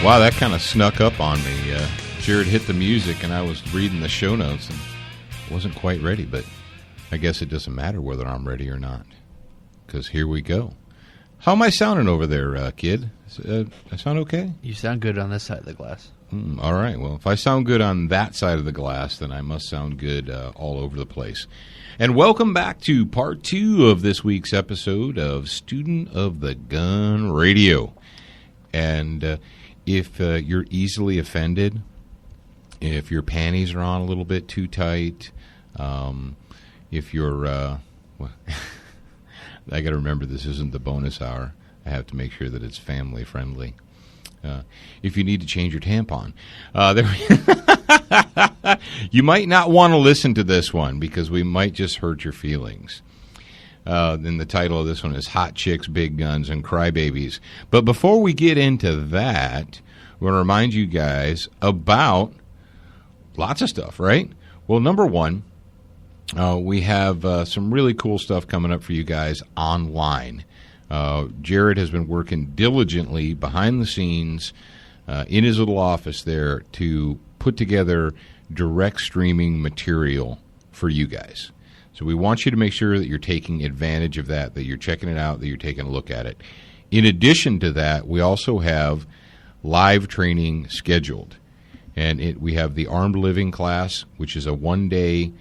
Wow, that kind of snuck up on me. Jared hit the music, and I was reading the show notes and wasn't quite ready, but I guess it doesn't matter whether I'm ready or not, because here we go. How am I sounding over there, kid? I sound okay? You sound good on this side of the glass. All right. Well, if I sound good on that side of the glass, then I must sound good all over the place. And welcome back to part 2 of this week's episode of Student of the Gun Radio. And if you're easily offended, if your panties are on a little bit too tight, if you're, well, I got to remember this isn't the bonus hour. I have to make sure that it's family friendly. If you need to change your tampon, you might not want to listen to this one because we might just hurt your feelings. Then the title of this one is Hot Chicks, Big Guns, and Crybabies. But before we get into that, we want to remind you guys about lots of stuff, right? Well, number one, we have some really cool stuff coming up for you guys online. Jared has been working diligently behind the scenes in his little office there to put together direct streaming material for you guys. So we want you to make sure that you're taking advantage of that you're checking it out, that you're taking a look at it. In addition to that, we also have live training scheduled. And we have the Armed Living class, which is a one-day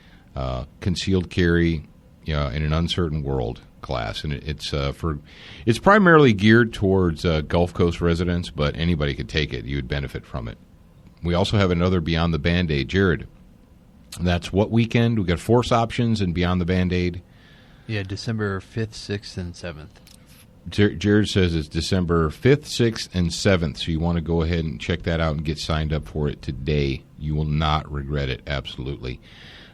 concealed carry in an uncertain world class, and it's primarily geared towards Gulf Coast residents, but anybody could take it. You would benefit from it. We also have another Beyond the Band-Aid. Jared, that's what weekend? We got Force Options and Beyond the Band-Aid. Yeah, December 5th, 6th, and 7th. Jared says it's December 5th, 6th, and 7th, so you want to go ahead and check that out and get signed up for it today. You will not regret it, absolutely.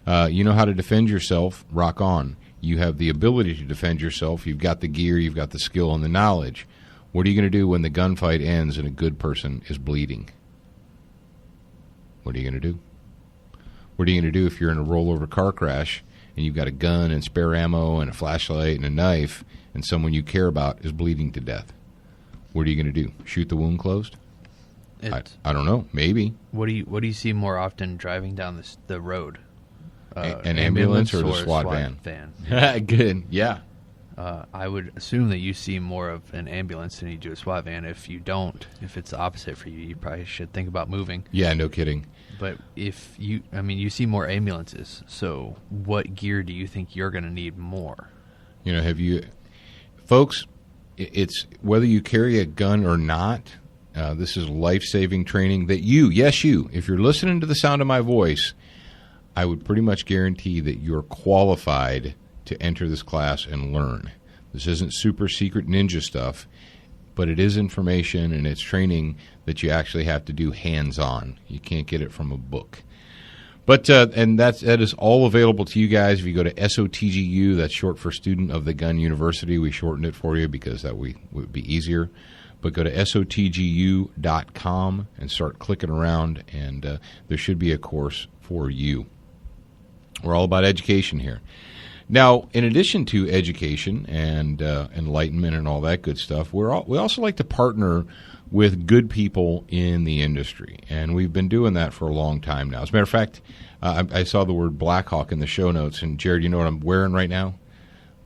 You know how to defend yourself, rock on. You have the ability to defend yourself. You've got the gear, you've got the skill and the knowledge. What are you going to do when the gunfight ends and a good person is bleeding? What are you going to do? What are you going to do if you're in a rollover car crash and you've got a gun and spare ammo and a flashlight and a knife and someone you care about is bleeding to death? What are you going to do? Shoot the wound closed? I don't know. Maybe. What do you see more often driving down the road? An ambulance or the SWAT van? Good, yeah. I would assume that you see more of an ambulance than you do a SWAT van. If you don't, if it's the opposite for you, you probably should think about moving. Yeah, no kidding. But if you see more ambulances, so what gear do you think you're going to need more? Folks, it's whether you carry a gun or not, this is life-saving training that you, if you're listening to the sound of my voice, I would pretty much guarantee that you're qualified to enter this class and learn. This isn't super secret ninja stuff, but it is information and it's training that you actually have to do hands-on. You can't get it from a book. But and that is all available to you guys. If you go to SOTGU, that's short for Student of the Gun University. We shortened it for you because that would be easier. But go to SOTGU.com and start clicking around, and there should be a course for you. We're all about education here. Now, in addition to education and enlightenment and all that good stuff, we also like to partner with good people in the industry, and we've been doing that for a long time now. As a matter of fact, I saw the word Blackhawk in the show notes, and Jared, you know what I'm wearing right now?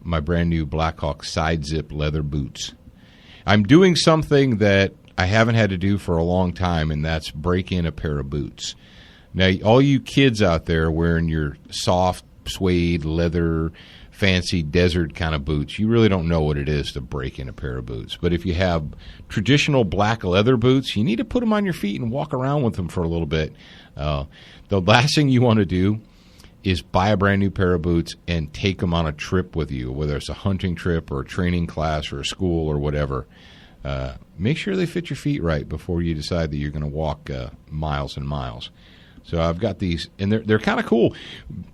My brand new Blackhawk side zip leather boots. I'm doing something that I haven't had to do for a long time, and that's break in a pair of boots. Now, all you kids out there wearing your soft, suede, leather, fancy desert kind of boots, you really don't know what it is to break in a pair of boots. But if you have traditional black leather boots, you need to put them on your feet and walk around with them for a little bit. The last thing you want to do is buy a brand new pair of boots and take them on a trip with you, whether it's a hunting trip or a training class or a school or whatever. Make sure they fit your feet right before you decide that you're going to walk miles and miles. So I've got these, and they're kind of cool.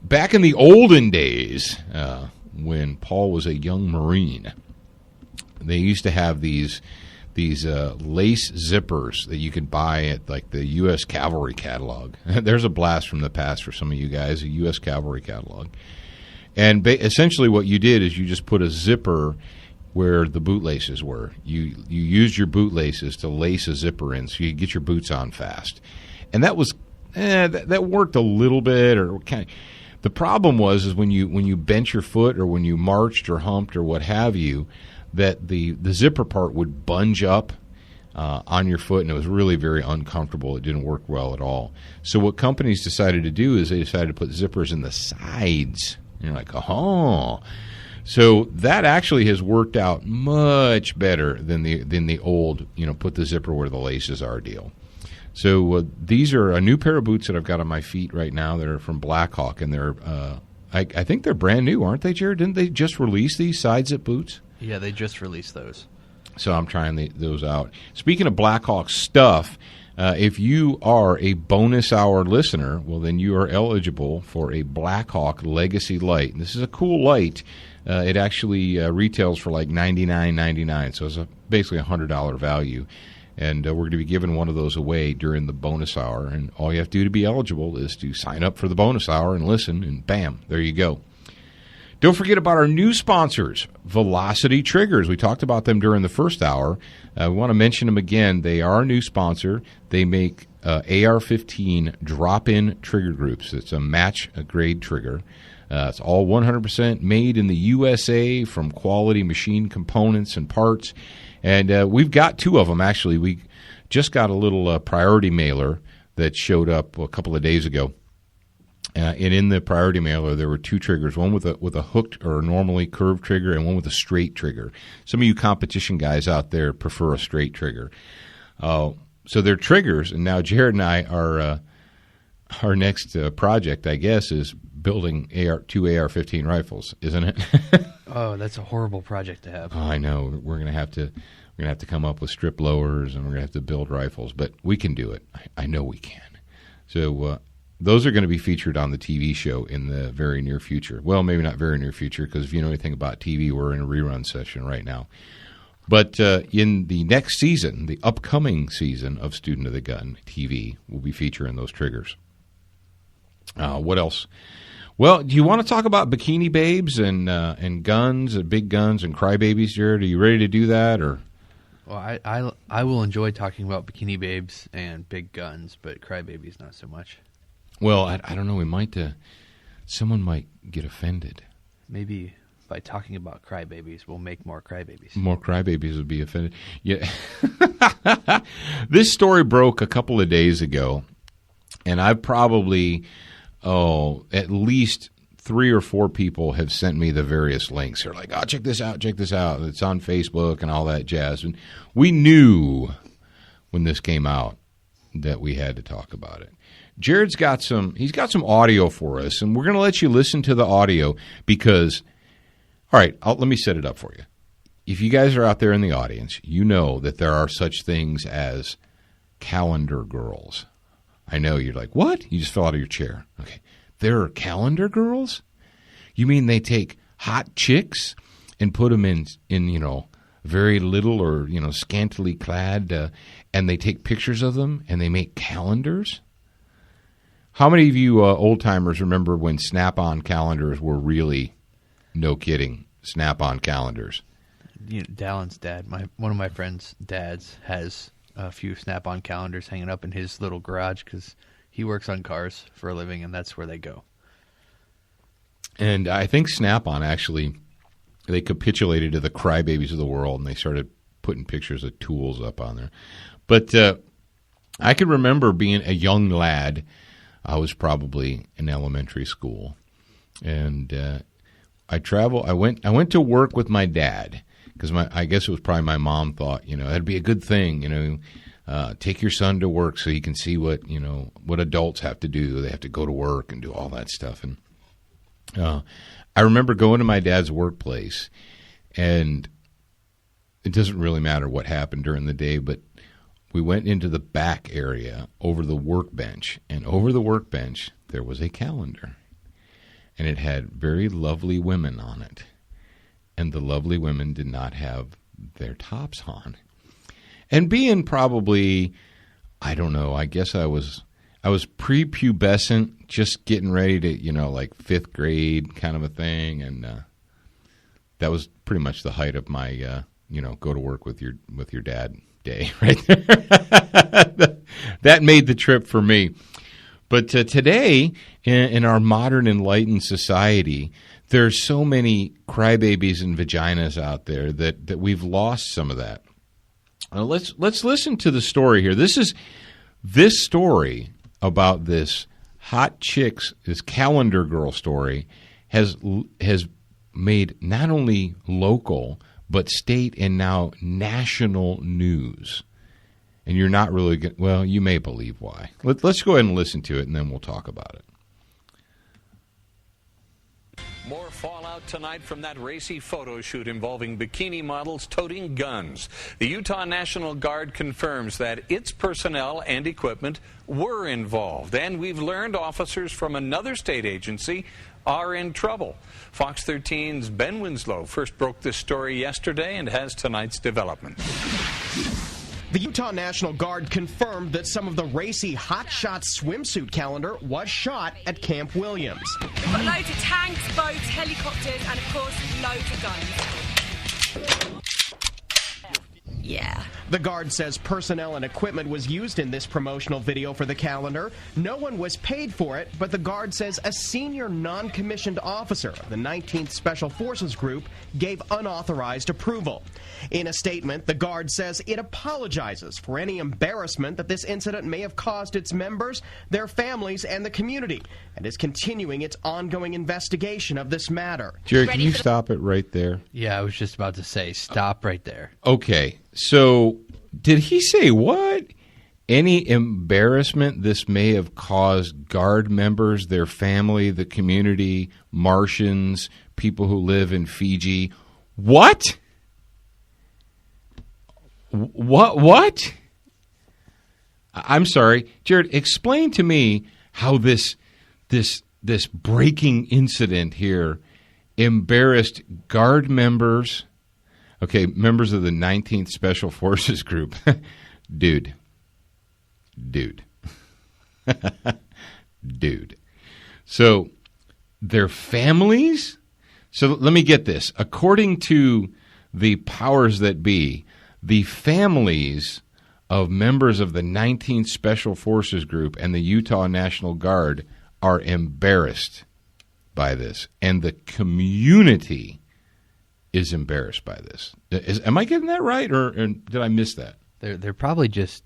Back in the olden days, when Paul was a young Marine, they used to have these lace zippers that you could buy at like the U.S. Cavalry catalog. There's a blast from the past for some of you guys, a U.S. Cavalry catalog. And essentially what you did is you just put a zipper where the bootlaces were. You used your bootlaces to lace a zipper in so you could get your boots on fast. And that was that worked a little bit, or kind of. The problem was when you bent your foot or when you marched or humped or what have you, that the zipper part would bunge up on your foot, and it was really very uncomfortable. It didn't work well at all. So what companies decided to do is they decided to put zippers in the sides. And you're like, oh. So that actually has worked out much better than the old, put the zipper where the laces are deal. So these are a new pair of boots that I've got on my feet right now. They're from Blackhawk, and they're I think they're brand new, aren't they, Jared? Didn't they just release these side zip boots? Yeah, they just released those. So I'm trying those out. Speaking of Blackhawk stuff, if you are a bonus hour listener, well, then you are eligible for a Blackhawk Legacy Light. This is a cool light. It actually retails for like $99.99, so it's basically a $100 value. And we're going to be giving one of those away during the bonus hour. And all you have to do to be eligible is to sign up for the bonus hour and listen, and bam, there you go. Don't forget about our new sponsors, Velocity Triggers. We talked about them during the first hour. We want to mention them again. They are a new sponsor. They make AR-15 drop-in trigger groups. It's a match-grade trigger. It's all 100% made in the USA from quality machine components and parts. And we've got two of them, actually. We just got a little priority mailer that showed up a couple of days ago. And in the priority mailer, there were two triggers, one with a hooked or normally curved trigger and one with a straight trigger. Some of you competition guys out there prefer a straight trigger. So they're triggers, and now Jared and I are our next project, I guess, is building two AR-15 rifles, isn't it? Oh, that's a horrible project to have. Oh, I know. We're gonna have to come up with strip lowers, and we're gonna have to build rifles, but we can do it. I know we can. So those are going to be featured on the TV show in the very near future. Well, maybe not very near future, because if you know anything about TV, we're in a rerun session right now. But in the next season, the upcoming season of Student of the Gun TV, we'll be featuring those triggers. What else? Well, do you want to talk about bikini babes and guns, big guns and crybabies, Jared? Are you ready to do that, or? Well, I will enjoy talking about bikini babes and big guns, but crybabies not so much. Well, I don't know. We might. Someone might get offended. Maybe by talking about crybabies, we'll make more crybabies. More crybabies would be offended. Yeah. This story broke a couple of days ago, and I've probably, at least 3 or 4 people have sent me the various links. They're like, check this out, check this out. It's on Facebook and all that jazz. And we knew when this came out that we had to talk about it. Jared's got some audio for us, and we're going to let you listen to the audio because, all right, let me set it up for you. If you guys are out there in the audience, you know that there are such things as calendar girls. I know you're like, what? You just fell out of your chair. Okay. There are calendar girls? You mean they take hot chicks and put them in very little or, scantily clad, and they take pictures of them and they make calendars? How many of you old-timers remember when Snap-on calendars were really, no kidding, Snap-on calendars? Dallin's dad, one of my friend's dads, has a few Snap-on calendars hanging up in his little garage because he works on cars for a living, and that's where they go. And I think Snap-on actually, they capitulated to the crybabies of the world, and they started putting pictures of tools up on there. But I can remember being a young lad. I was probably in elementary school, and I went to work with my dad because I guess it was probably my mom thought that'd be a good thing, take your son to work so he can see what adults have to do. They have to go to work and do all that stuff. And I remember going to my dad's workplace, and it doesn't really matter what happened during the day, but we went into the back area over the workbench, and over the workbench there was a calendar, and it had very lovely women on it, and the lovely women did not have their tops on. And being probably, I don't know, I guess I was prepubescent, just getting ready to, like 5th grade kind of a thing, and that was pretty much the height of my go to work with your dad day right there. That made the trip for me. But today, in our modern enlightened society, there's so many crybabies and vaginas out there that we've lost some of that. Let's listen to the story here. This story about this hot chicks, this calendar girl story, has made not only local but state and now national news. And you're not really going, well, you may believe why. Let's go ahead and listen to it, and then we'll talk about it. More fallout tonight from that racy photo shoot involving bikini models toting guns. The Utah National Guard confirms that its personnel and equipment were involved. And we've learned officers from another state agency are in trouble. Fox 13's Ben Winslow first broke this story yesterday and has tonight's development. The Utah National Guard confirmed that some of the racy Hot Shots swimsuit calendar was shot at Camp Williams. We've got loads of tanks, boats, helicopters, and of course, loads of guns. Yeah. The Guard says personnel and equipment was used in this promotional video for the calendar. No one was paid for it, but the Guard says a senior non-commissioned officer of the 19th Special Forces Group gave unauthorized approval. In a statement, the Guard says it apologizes for any embarrassment that this incident may have caused its members, their families, and the community, and is continuing its ongoing investigation of this matter. Jerry, can you stop it right there? Yeah, I was just about to say, stop right there. Okay, so did he say what? Any embarrassment this may have caused Guard members, their family, the community, Martians, people who live in Fiji. What? What? I'm sorry. Jared, explain to me how this breaking incident here embarrassed Guard members, members of the 19th Special Forces Group. Dude. So their families? So let me get this. According to the powers that be, the families of members of the 19th Special Forces Group and the Utah National Guard are embarrassed by this. And the community is embarrassed by this. Am I getting that right, or did I miss that? They're probably just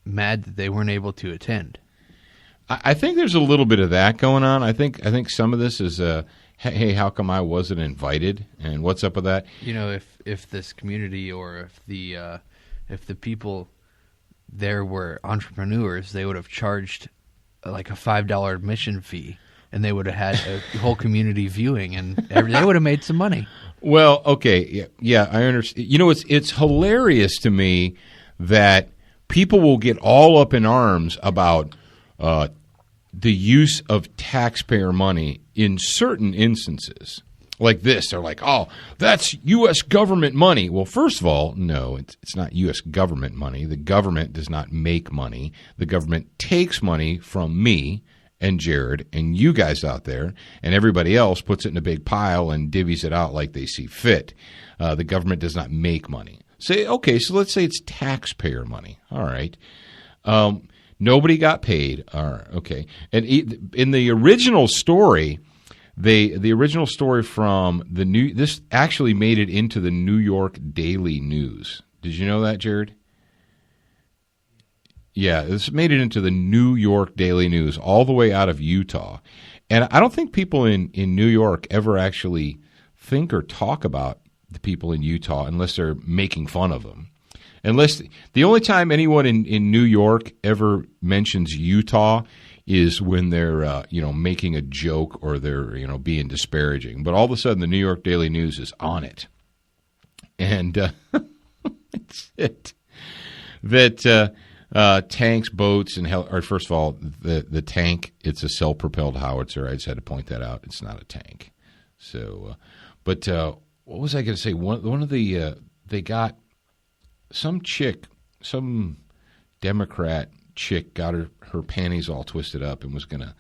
mad that they weren't able to attend. I think there's a little bit of that going on. I think some of this is, hey, how come I wasn't invited, and what's up with that? You know, if this community or if the people there were entrepreneurs, they would have charged like a $5 admission fee, and they would have had a whole community viewing, and they would have made some money. Well, okay, yeah, I understand. You know, it's hilarious to me that people will get all up in arms about the use of taxpayer money in certain instances. Like this, they're like, oh, that's U.S. government money. Well, first of all, no, it's not U.S. government money. The government does not make money. The government takes money from me and Jared and you guys out there, and everybody else puts it in a big pile and divvies it out like they see fit. The government does not make money. Okay, so let's say it's taxpayer money. All right. Nobody got paid. All right, okay. And in the original story, the original story from this actually made it into the New York Daily News. Did you know that, Jared? Yeah, this made it into the New York Daily News all the way out of Utah. And I don't think people in New York ever actually think or talk about the people in Utah unless they're making fun of them. Unless the only time anyone in New York ever mentions Utah is when they're making a joke or they're being disparaging. But all of a sudden, the New York Daily News is on it, and it's it that tanks, boats, and first of all, the tank, it's a self-propelled howitzer. I just had to point that out. It's not a tank. So, but what was I going to say? One of the they got some chick, some Democrat chick got her panties all twisted up and was going to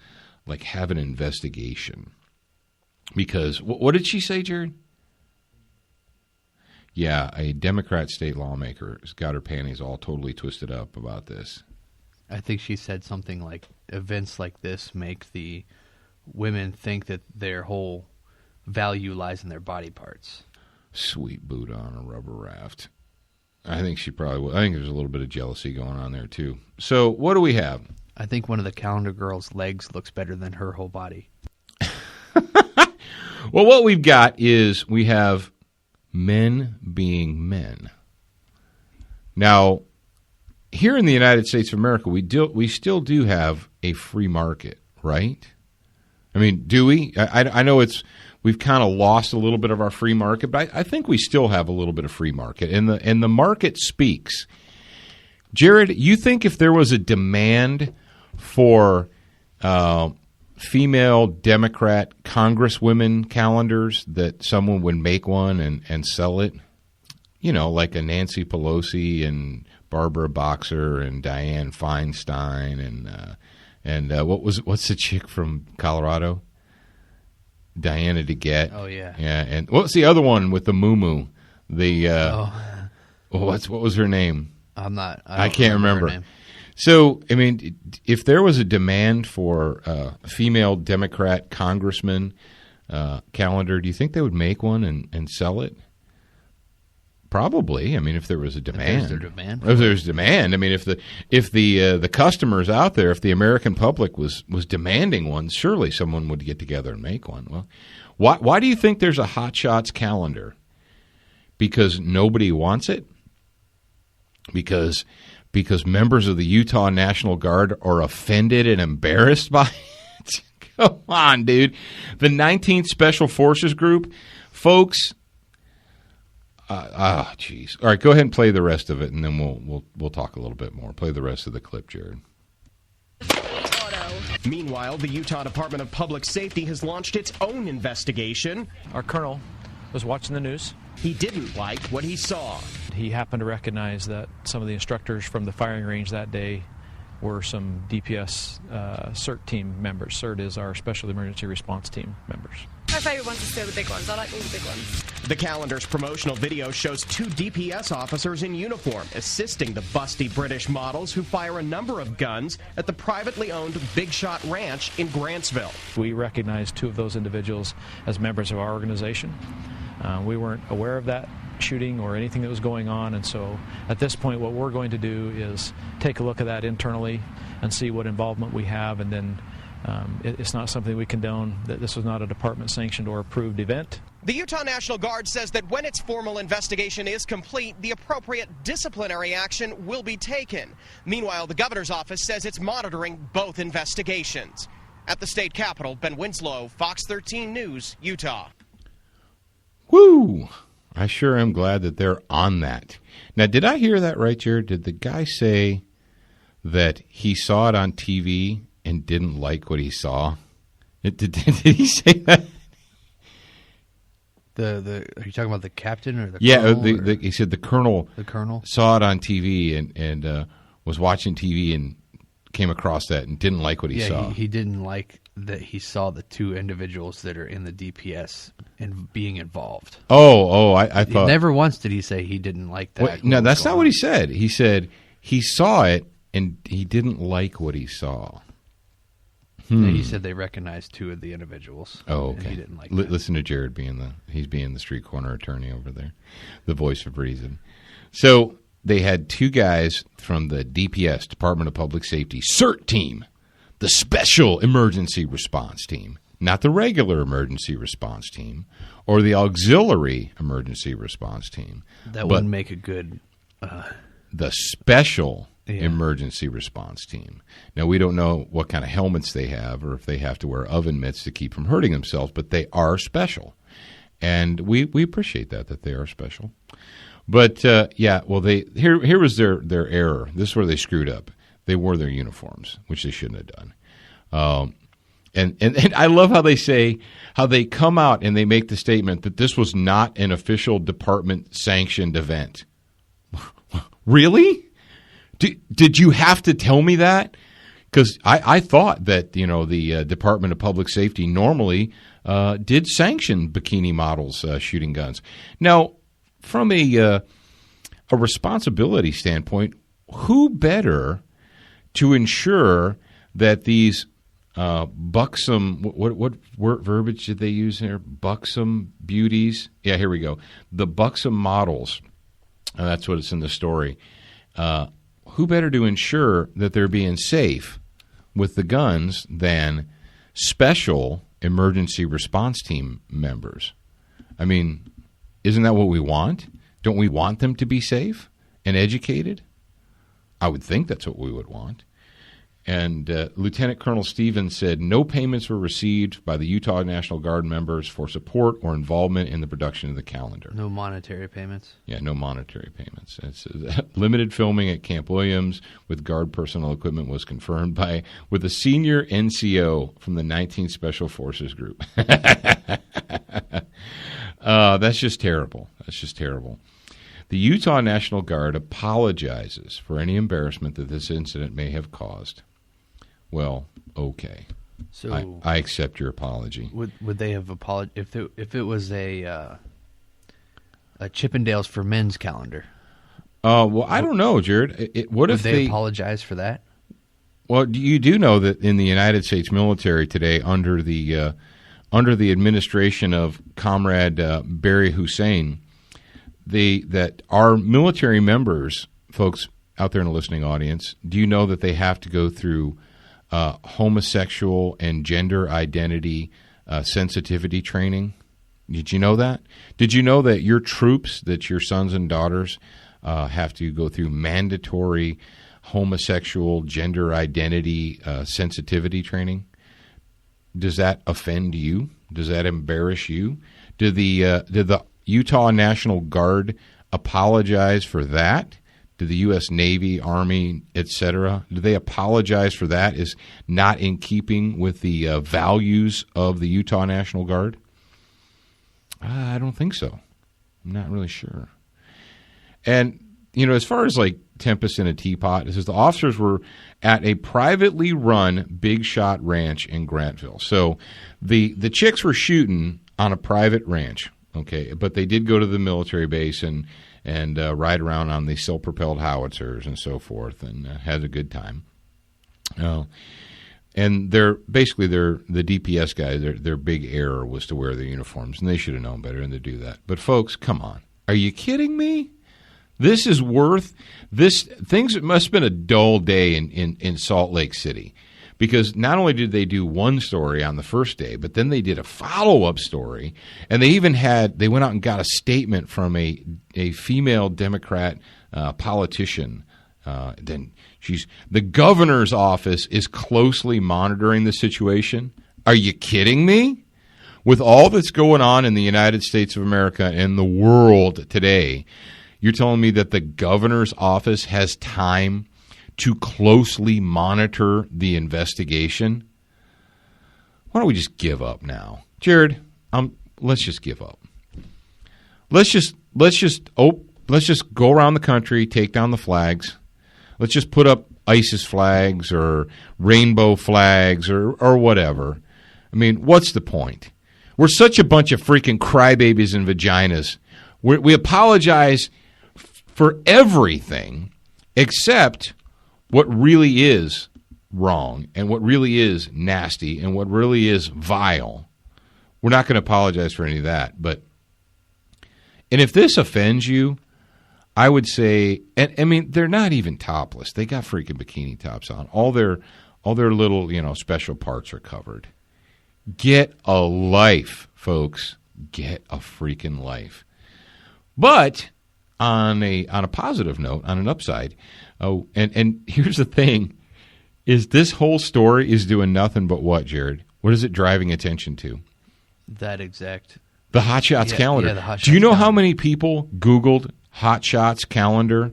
have an investigation because what did she say, Jared? Yeah, a Democrat state lawmaker has got her panties all totally twisted up about this. I think she said something like, events like this make the women think that their whole value lies in their body parts. Sweet Buddha on a rubber raft. I think she probably will. I think there's a little bit of jealousy going on there, too. So what do we have? I think one of the calendar girl's legs looks better than her whole body. Well, what we've got is we have men being men. Now, here in the United States of America, we still do have a free market, right? I mean, do we? I know we've kind of lost a little bit of our free market, but I think we still have a little bit of free market, and the market speaks. Jared, you think if there was a demand for female Democrat congresswomen calendars that someone would make one and sell it? You know, like a Nancy Pelosi and Barbara Boxer and Dianne Feinstein and what's the chick from Colorado? Diana DeGette. Oh yeah. Yeah, and what's the other one with the moo-moo? What was her name? I can't remember. Her name. So, I mean, if there was a demand for a female Democrat congressman calendar, do you think they would make one and sell it? Probably. I mean, if there was a demand. If there's demand. I mean, if the customers out there, if the American public was demanding one, surely someone would get together and make one. Well, why do you think there's a Hot Shots calendar? Because nobody wants it? Because members of the Utah National Guard are offended and embarrassed by it? Come on, dude. The 19th Special Forces Group, folks. Jeez. All right, go ahead and play the rest of it, and then we'll talk a little bit more. Play the rest of the clip, Jared. Meanwhile, the Utah Department of Public Safety has launched its own investigation. Our colonel was watching the news. He didn't like what he saw. He happened to recognize that some of the instructors from the firing range that day were some DPS CERT team members. CERT is our Special Emergency Response Team members. My favourite ones are still the big ones. I like all the big ones. The calendar's promotional video shows 2 DPS officers in uniform assisting the busty British models who fire a number of guns at the privately owned Big Shot Ranch in Grantsville. We recognized 2 of those individuals as members of our organization. We weren't aware of that shooting or anything that was going on, and so at this point what we're going to do is take a look at that internally and see what involvement we have, and then it's not something we condone, that this was not a department sanctioned or approved event. The Utah National Guard says that when its formal investigation is complete, the appropriate disciplinary action will be taken. Meanwhile, the governor's office says it's monitoring both investigations. At the state capitol, Ben Winslow, Fox 13 News, Utah. Woo! I sure am glad that they're on that. Now, did I hear that right, Jared? Did the guy say that he saw it on TV and didn't like what he saw? Did he say that? Are you talking about the captain or the colonel? Yeah, he said the colonel. The colonel saw it on TV and was watching TV and came across that and didn't like what he saw. He didn't like that he saw the 2 individuals that are in the DPS and being involved. I thought never once did he say he didn't like that. Wait, no, that's not what he said. He said he saw it and he didn't like what he saw. He said they recognized 2 of the individuals. Oh, okay. And he didn't like that. Listen to Jared he's being the street corner attorney over there, the voice of reason. So they had 2 guys from the DPS, Department of Public Safety, CERT team, the Special Emergency Response Team, not the regular Emergency Response Team or the Auxiliary Emergency Response Team. That wouldn't make a good... the Special Emergency Response Team. Now, we don't know what kind of helmets they have or if they have to wear oven mitts to keep from hurting themselves, but they are special. And we appreciate that they are special. But, here was their error. This is where they screwed up. They wore their uniforms, which they shouldn't have done. And I love how they come out and they make the statement that this was not an official department-sanctioned event. Really? Did you have to tell me that? Because I thought that the Department of Public Safety normally did sanction bikini models shooting guns. Now, from a responsibility standpoint, who better to ensure that these buxom, what verbiage did they use here? Buxom beauties? Yeah, here we go. The buxom models, that's what it's in the story. Who better to ensure that they're being safe with the guns than special emergency response team members? I mean, isn't that what we want? Don't we want them to be safe and educated? I would think that's what we would want. And Lieutenant Colonel Stevens said no payments were received by the Utah National Guard members for support or involvement in the production of the calendar. No monetary payments? Yeah, no monetary payments. It's, limited filming at Camp Williams with Guard personnel equipment was confirmed with a senior NCO from the 19th Special Forces Group. That's just terrible. That's just terrible. The Utah National Guard apologizes for any embarrassment that this incident may have caused. Well, okay. So I accept your apology. Would they have apologized if it was a Chippendales for Men's calendar? Well, I don't know, Jared. Would they apologize for that? Well, you do know that in the United States military today, under the administration of Comrade Barry Hussein, that our military members, folks out there in the listening audience, do you know that they have to go through homosexual and gender identity sensitivity training? Did you know that? Did you know that your troops, that your sons and daughters have to go through mandatory homosexual gender identity sensitivity training? Does that offend you? Does that embarrass you? Did the Utah National Guard apologize for that? Did the U.S. Navy, Army, etc., do they apologize for that as not in keeping with the values of the Utah National Guard? I don't think so. I'm not really sure. And, as far as like Tempest in a Teapot, it says the officers were at a privately run Big Shot Ranch in Grantville. So the chicks were shooting on a private ranch, okay, but they did go to the military base and ride around on the self-propelled howitzers and so forth, and had a good time. And they're the DPS guys. Their big error was to wear their uniforms, and they should have known better than to do that. But folks, come on, are you kidding me? This is worth this. Things it must have been a dull day in Salt Lake City, because not only did they do one story on the first day, but then they did a follow-up story, and they went out and got a statement from a female Democrat politician. Then the governor's office is closely monitoring the situation. Are you kidding me? With all that's going on in the United States of America and the world today, you're telling me that the governor's office has time to closely monitor the investigation? Why don't we just give up now, Jared? Let's just give up. Let's just go around the country, take down the flags. Let's just put up ISIS flags or rainbow flags or whatever. I mean, what's the point? We're such a bunch of freaking crybabies and vaginas. We apologize for everything except what really is wrong and what really is nasty and what really is vile. We're not going to apologize for any of that. And if this offends you, I would say, and I mean, they're not even topless. They got freaking bikini tops on. All their little, special parts are covered. Get a life, folks. Get a freaking life. But on a positive note, on an upside, and here's the thing, is this whole story is doing nothing but what, Jared? What is it driving attention to? The Hot Shots calendar. Yeah, the Hot Shots Do you know calendar. how many people Googled Hot Shots calendar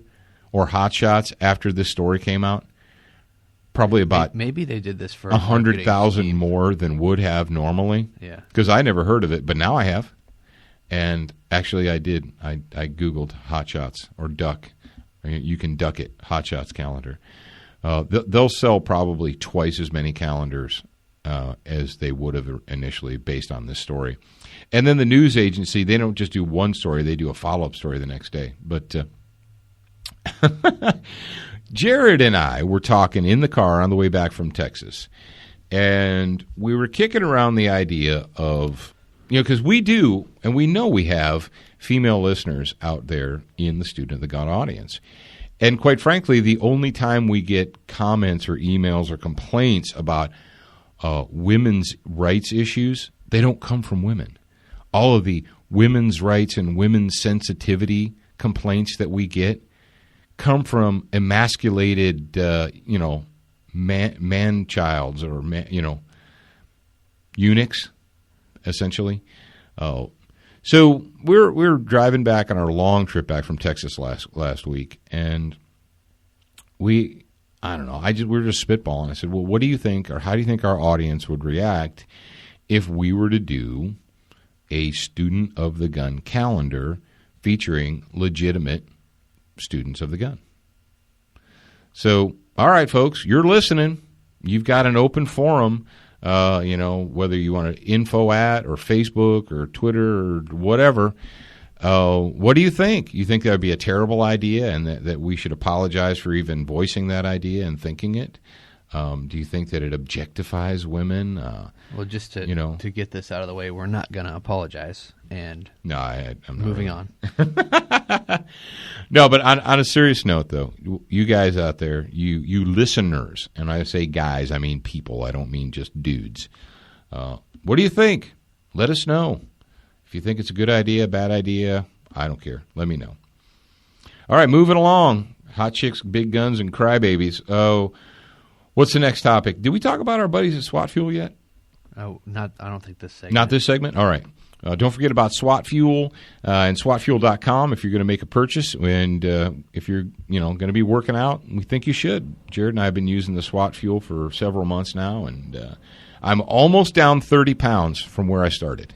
or Hot Shots after this story came out? Probably about Maybe they did this for 100,000 more than would have normally. Yeah. Because I never heard of it, but now I have. And actually I did. I Googled Hot Shots or Duck. You can duck it, Hot Shots calendar. They'll sell probably twice as many calendars as they would have initially based on this story. And then the news agency, they don't just do one story, they do a follow-up story the next day. But Jared and I were talking in the car on the way back from Texas, and we were kicking around the idea of, because we do, and we know we have female listeners out there in the Student of the Gun audience. And quite frankly, the only time we get comments or emails or complaints about women's rights issues, they don't come from women. All of the women's rights and women's sensitivity complaints that we get come from emasculated, man-childs or, eunuchs, essentially. So we're driving back on our long trip back from Texas last week, and we're just spitballing. I said, well, what do you think, or how do you think our audience would react if we were to do a Student of the Gun calendar featuring legitimate students of the gun? So, all right, folks, you're listening. You've got an open forum, whether you want to info at or Facebook or Twitter or whatever. What do you think? You think that would be a terrible idea and that we should apologize for even voicing that idea and thinking it? Do you think that it objectifies women? Well, just to get this out of the way, we're not going to apologize. And no, I'm not moving on. No, but on a serious note, though, you guys out there, you listeners, and I say guys, I mean people. I don't mean just dudes. What do you think? Let us know. If you think it's a good idea, bad idea, I don't care. Let me know. All right, moving along. Hot chicks, big guns, and crybabies. Oh, what's the next topic? Did we talk about our buddies at SWAT Fuel yet? Oh, I don't think this segment. Not this segment? All right. Don't forget about SWAT Fuel and SWATfuel.com if you're going to make a purchase. And if you're going to be working out, we think you should. Jared and I have been using the SWAT Fuel for several months now, and I'm almost down 30 pounds from where I started.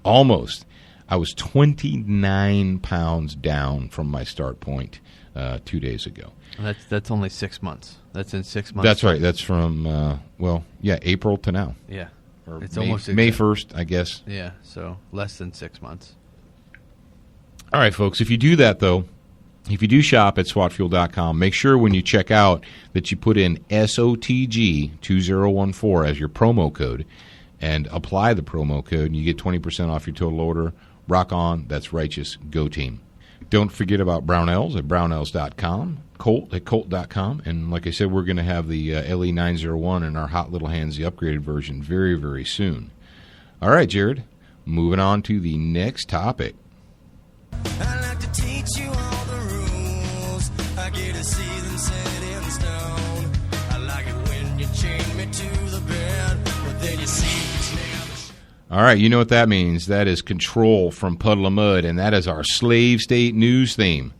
Almost. I was 29 pounds down from my start point 2 days ago. That's only 6 months. That's in 6 months. That's right. That's from, April to now. Yeah. Or It's May, almost May 1st, I guess. Yeah, so less than 6 months. All right, folks. If you do that, though, if you do shop at SWATfuel.com, make sure when you check out that you put in SOTG2014 as your promo code and apply the promo code, and you get 20% off your total order. Rock on. That's righteous. Go team. Don't forget about Brownells at brownells.com, Colt at colt.com. And like I said, we're going to have the LE901 in our Hot Little Hands, the upgraded version, very, very soon. All right, Jared, moving on to the next topic. I like to teach you all the rules. I get to see them set in stone. I like it when you chain me to the bed, but then you see it's never. All right, you know what that means. That is Control from Puddle of Mud, and that is our Slave State News theme.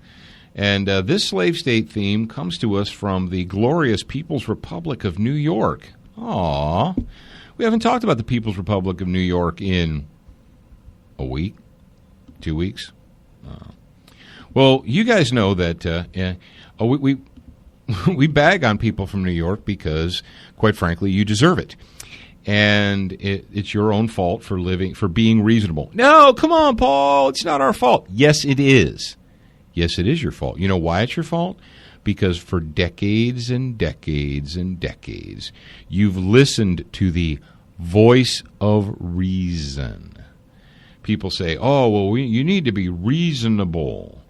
And this Slave State theme comes to us from the glorious People's Republic of New York. Aw, we haven't talked about the People's Republic of New York in a week, 2 weeks. Well, you guys know that we bag on people from New York because, quite frankly, you deserve it. And it's your own fault for being reasonable. No, come on, Paul. It's not our fault. Yes, it is. Yes, it is your fault. You know why it's your fault? Because for decades and decades and decades, you've listened to the voice of reason. People say, oh, well, you need to be reasonable.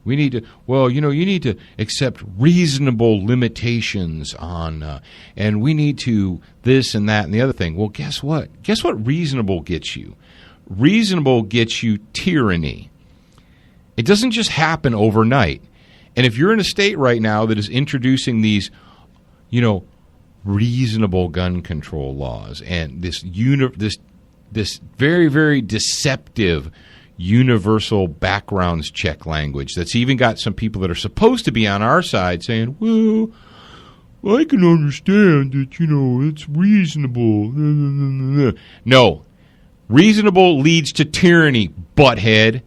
We need to, you need to accept reasonable limitations on, and we need to this and that and the other thing. Well, guess what? Guess what reasonable gets you? Reasonable gets you tyranny. It doesn't just happen overnight. And if you're in a state right now that is introducing these, reasonable gun control laws and this very, very deceptive universal backgrounds check language that's even got some people that are supposed to be on our side saying, well, I can understand that, it's reasonable. No. Reasonable leads to tyranny, butthead.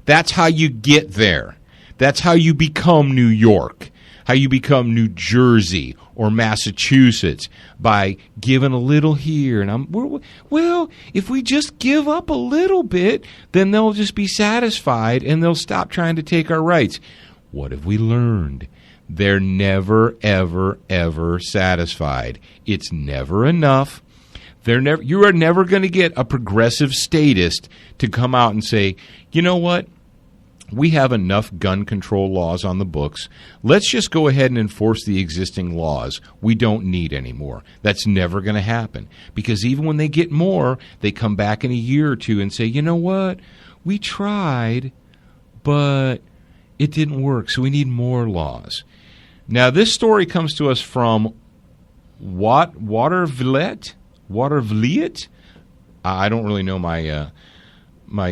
That's how you get there. That's how you become New York, how you become New Jersey or Massachusetts by giving a little here. And well, if we just give up a little bit, then they'll just be satisfied and they'll stop trying to take our rights. What have we learned? They're never, ever, ever satisfied. It's never enough. You are never going to get a progressive statist to come out and say, you know what? We have enough gun control laws on the books. Let's just go ahead and enforce the existing laws. We don't need any more. That's never going to happen. Because even when they get more, they come back in a year or two and say, you know what? We tried, but it didn't work, so we need more laws. Now, this story comes to us from Watervliet. I don't really know my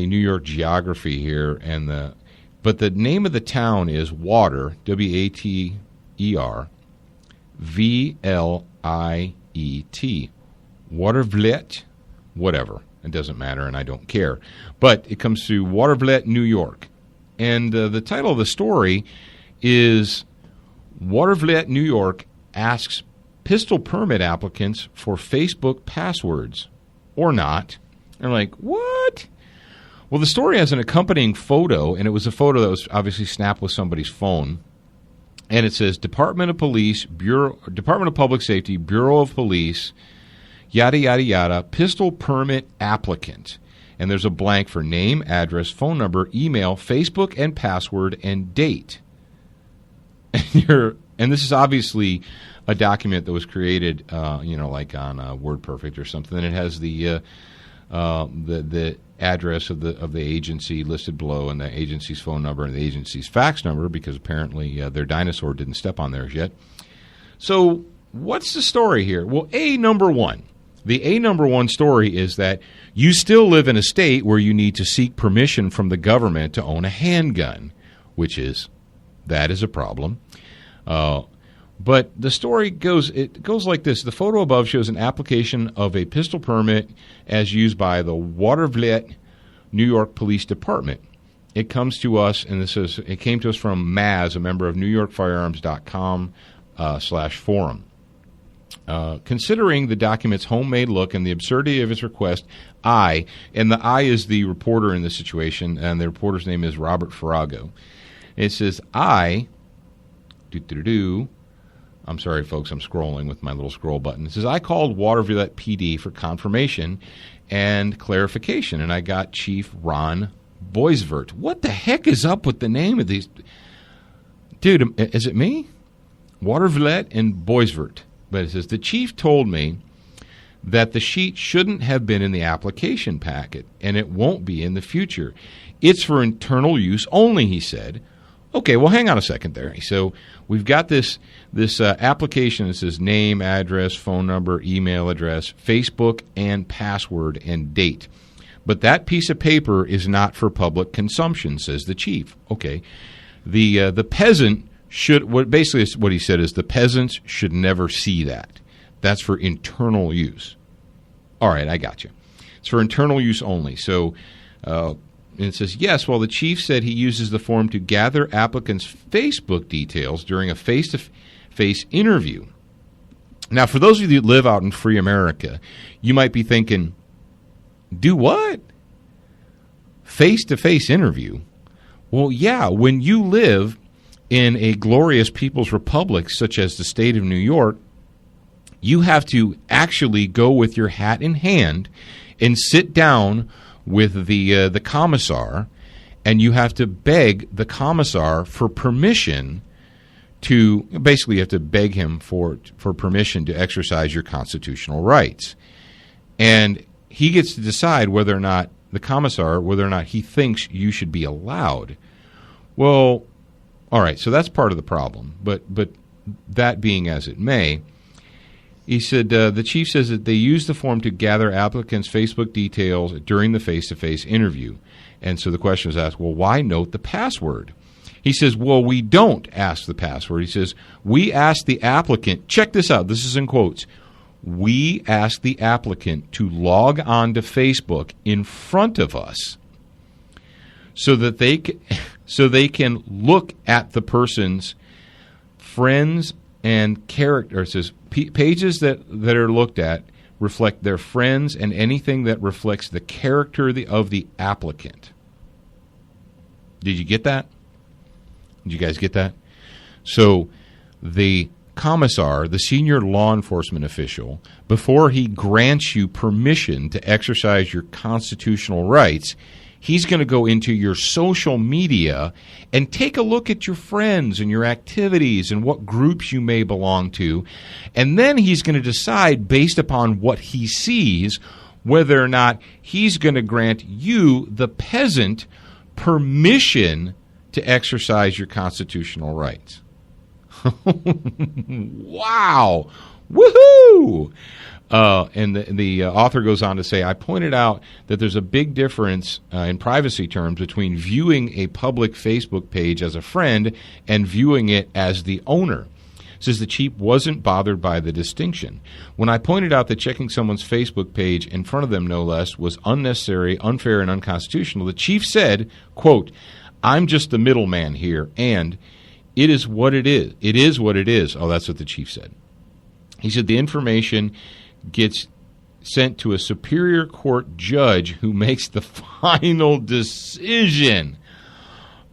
New York geography here, but the name of the town is Water, Water, Vliet, Watervliet, whatever. It doesn't matter, and I don't care. But it comes to Watervliet, New York. And the title of the story is Watervliet, New York asks pistol permit applicants for Facebook passwords or not. And I'm like, what? Well, the story has an accompanying photo, and it was a photo that was obviously snapped with somebody's phone. And it says Department of Public Safety, Bureau of Police, yada, yada, yada, pistol permit applicant. And there's a blank for name, address, phone number, email, Facebook, and password, and date. And this is obviously a document that was created, like on WordPerfect or something. And it has the address of the agency listed below, and the agency's phone number and the agency's fax number, because apparently their dinosaur didn't step on theirs yet. So what's the story here? Well, number one. The number one story is that you still live in a state where you need to seek permission from the government to own a handgun, that is a problem. But the story goes like this. The photo above shows an application of a pistol permit as used by the Watervliet, New York Police Department. It comes to us, and it came to us from Maz, a member of NewYorkFirearms.com /forum. Considering the document's homemade look and the absurdity of its request, and the I is the reporter in this situation, and the reporter's name is Robert Farago. It says, I'm sorry, folks, I'm scrolling with my little scroll button. It says, I called Watervliet PD for confirmation and clarification, and I got Chief Ron Boisvert. What the heck is up with the name of these? Dude, is it me? Watervliet and Boisvert. But it says, the chief told me that the sheet shouldn't have been in the application packet, and it won't be in the future. It's for internal use only, he said. Okay, well, hang on a second there. So we've got this application that says name, address, phone number, email address, Facebook, and password and date. But that piece of paper is not for public consumption, says the chief. Okay, the peasant what he said is the peasants should never see that. That's for internal use. All right, I got you. It's for internal use only. So it says, yes, well, the chief said he uses the form to gather applicants' Facebook details during a face-to-face interview. Now, for those of you that live out in free America, you might be thinking, do what? Face-to-face interview? Well, yeah, when you live in a glorious people's republic such as the state of New York, you have to actually go with your hat in hand and sit down with the commissar, and you have to beg the commissar for permission to, basically you have to beg him for permission to exercise your constitutional rights. And he gets to decide whether or not he thinks you should be allowed. Well, all right, so that's part of the problem. But that being as it may, he said the chief says that they use the form to gather applicants' Facebook details during the face-to-face interview. And so the question was asked, well, why note the password? He says, well, we don't ask the password. He says, we ask the applicant, check this out, this is in quotes, we ask the applicant to log on to Facebook in front of us so that they can look at the person's friends and character. It says pages that are looked at reflect their friends and anything that reflects the character of the applicant. Did you get that? Did you guys get that? So the commissar, the senior law enforcement official, before he grants you permission to exercise your constitutional rights, he's going to go into your social media and take a look at your friends and your activities and what groups you may belong to. And then he's going to decide, based upon what he sees, whether or not he's going to grant you, the peasant, permission to exercise your constitutional rights. Wow. Woohoo! And the author goes on to say, I pointed out that there's a big difference in privacy terms between viewing a public Facebook page as a friend and viewing it as the owner. Says the chief wasn't bothered by the distinction. When I pointed out that checking someone's Facebook page in front of them, no less, was unnecessary, unfair, and unconstitutional, the chief said, quote, I'm just the middleman here, and it is what it is. It is what it is. Oh, that's what the chief said. He said the information gets sent to a superior court judge who makes the final decision.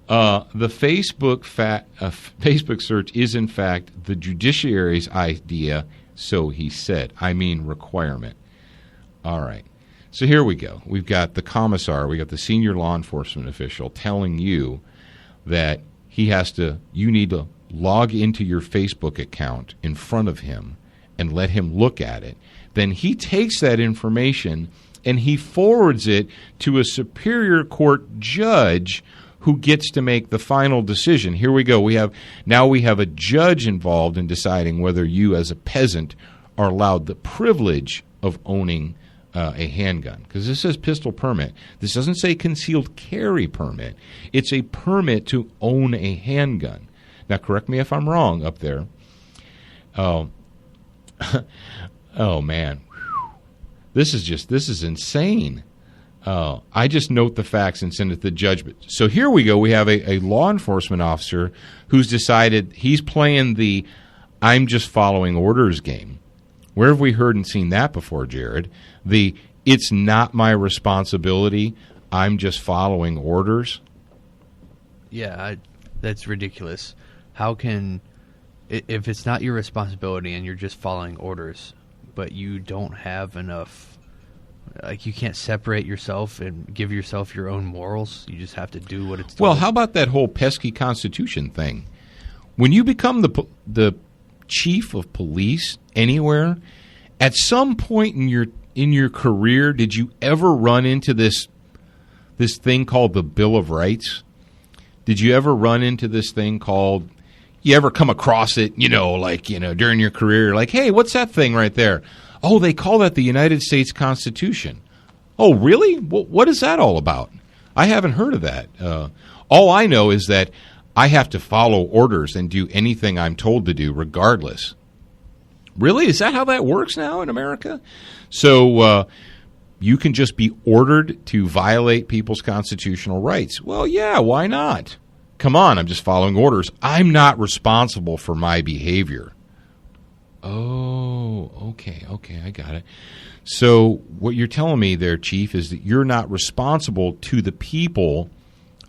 The Facebook search is, in fact, the judiciary's idea, so he said. I mean requirement. All right. So here we go. We've got the commissar, we got the senior law enforcement official telling you that you need to log into your Facebook account in front of him and let him look at it. Then he takes that information and he forwards it to a superior court judge who gets to make the final decision. Here we go. We have a judge involved in deciding whether you as a peasant are allowed the privilege of owning a handgun, because this says pistol permit. This doesn't say concealed carry permit. It's a permit to own a handgun. Now, correct me if I'm wrong up there. Oh, oh man, this is insane. I just note the facts and send it to the judge. So here we go. We have a law enforcement officer who's decided he's playing the I'm just following orders game. Where have we heard and seen that before, Jared? It's not my responsibility, I'm just following orders? Yeah, that's ridiculous. How can, if it's not your responsibility and you're just following orders, but you don't have enough, like you can't separate yourself and give yourself your own morals, you just have to do what it's told. Well, how about that whole pesky Constitution thing? When you become the chief of police anywhere, at some point in your career, did you ever run into this thing called the Bill of Rights? Did you ever run into this thing called, you ever come across it, during your career, like, hey, what's that thing right there? Oh, they call that the United States Constitution. Oh, really? What is that all about? I haven't heard of that. All I know is that I have to follow orders and do anything I'm told to do regardless. Really? Is that how that works now in America? So you can just be ordered to violate people's constitutional rights. Well, yeah, why not? Come on, I'm just following orders. I'm not responsible for my behavior. Oh, okay, I got it. So what you're telling me there, Chief, is that you're not responsible to the people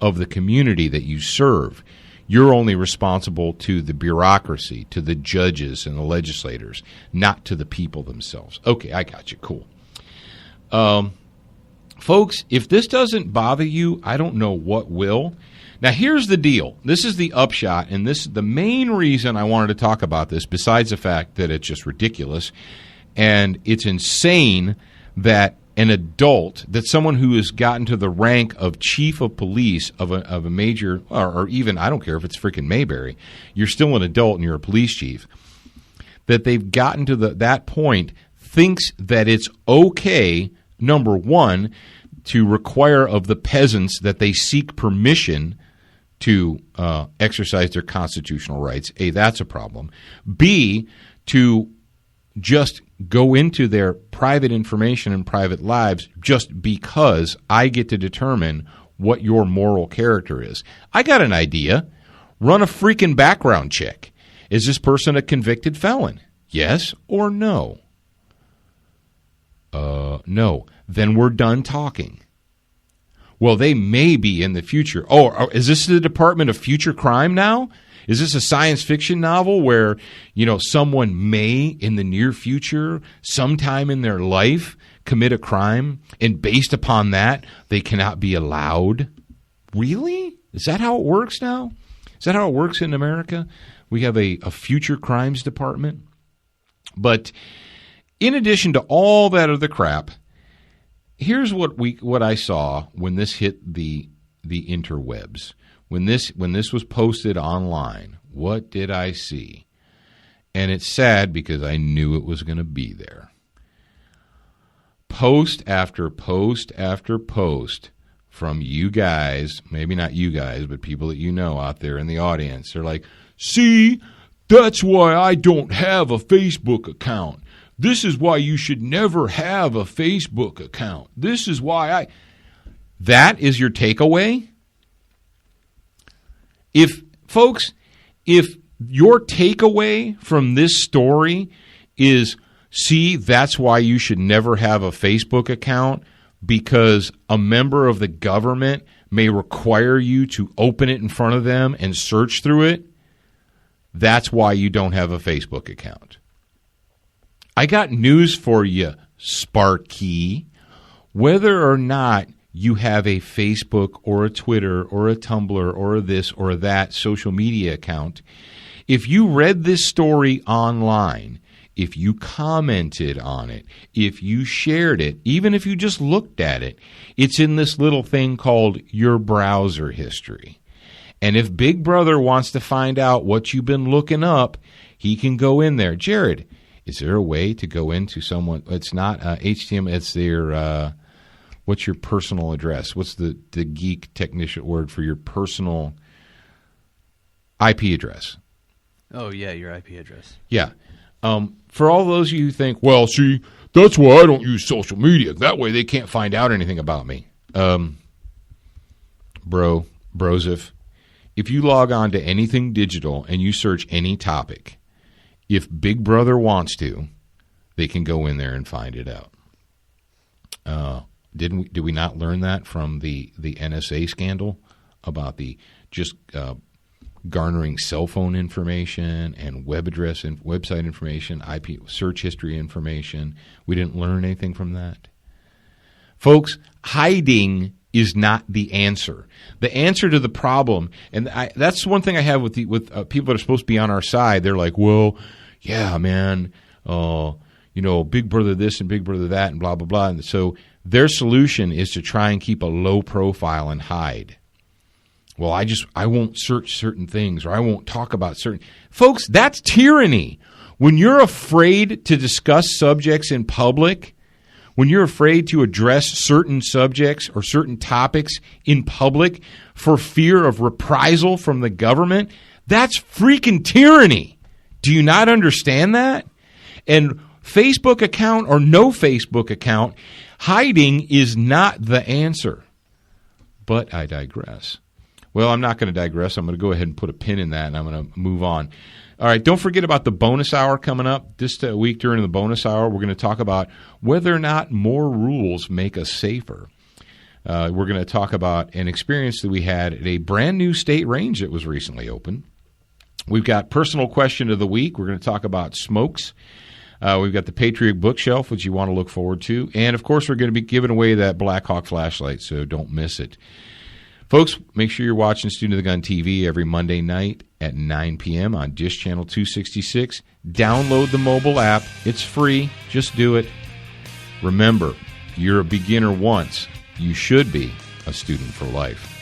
of the community that you serve. You're only responsible to the bureaucracy, to the judges and the legislators, not to the people themselves. Okay, I got you. Cool. Folks, if this doesn't bother you, I don't know what will. Now, here's the deal. This is the upshot, and this is the main reason I wanted to talk about this, besides the fact that it's just ridiculous, and it's insane that an adult, that someone who has gotten to the rank of chief of police of a major, or even, I don't care if it's freaking Mayberry, you're still an adult and you're a police chief, that they've gotten to that point, thinks that it's okay, number one, to require of the peasants that they seek permission to exercise their constitutional rights. A, that's a problem. B, to just go into their private information and private lives just because I get to determine what your moral character is. I got an idea. Run a freaking background check. Is this person a convicted felon? Yes or no? No. Then we're done talking. Well, they may be in the future. Oh, is this the Department of Future Crime now? Is this a science fiction novel where, someone may in the near future, sometime in their life, commit a crime, and based upon that, they cannot be allowed? Really? Is that how it works now? Is that how it works in America? We have a future crimes department? But in addition to all that other crap, here's what I saw when this hit the interwebs. When this was posted online, what did I see? And it's sad because I knew it was going to be there. Post after post after post from you guys, maybe not you guys, but people that you know out there in the audience. They're like, see, that's why I don't have a Facebook account. This is why you should never have a Facebook account. This is why That is your takeaway? If your takeaway from this story is, see, that's why you should never have a Facebook account, because a member of the government may require you to open it in front of them and search through it, that's why you don't have a Facebook account. I got news for you, Sparky. Whether or not you have a Facebook or a Twitter or a Tumblr or a this or a that social media account, if you read this story online, if you commented on it, if you shared it, even if you just looked at it, it's in this little thing called your browser history. And if Big Brother wants to find out what you've been looking up, he can go in there. Jared, is there a way to go into someone? It's not HTML, it's their, what's your personal address? What's the geek technician word for your personal IP address? Oh, yeah, your IP address. Yeah. For all those of you who think, well, see, that's why I don't use social media. That way they can't find out anything about me. Brosif, if you log on to anything digital and you search any topic, if Big Brother wants to, they can go in there and find it out. Did we not learn that from the NSA scandal about the just garnering cell phone information and web address and website information, IP search history information? We didn't learn anything from that. Folks, hiding is not the answer. The answer to the problem, and that's one thing I have with people that are supposed to be on our side. They're like, well, yeah, man, Big Brother this and Big Brother that and blah, blah, blah. And so their solution is to try and keep a low profile and hide. Well, I won't search certain things, or I won't talk about certain. Folks, that's tyranny. When you're afraid to discuss subjects in public, when you're afraid to address certain subjects or certain topics in public for fear of reprisal from the government, that's freaking tyranny. Do you not understand that? And Facebook account or no Facebook account, hiding is not the answer. But I digress. Well, I'm not going to digress. I'm going to go ahead and put a pin in that, and I'm going to move on. All right, don't forget about the bonus hour coming up. This week during the bonus hour, we're going to talk about whether or not more rules make us safer. We're going to talk about an experience that we had at a brand new state range that was recently opened. We've got personal question of the week. We're going to talk about smokes. We've got the Patriot Bookshelf, which you want to look forward to. And, of course, we're going to be giving away that Blackhawk flashlight, so don't miss it. Folks, make sure you're watching Student of the Gun TV every Monday night at 9 p.m. on Dish Channel 266. Download the mobile app. It's free. Just do it. Remember, you're a beginner once. You should be a student for life.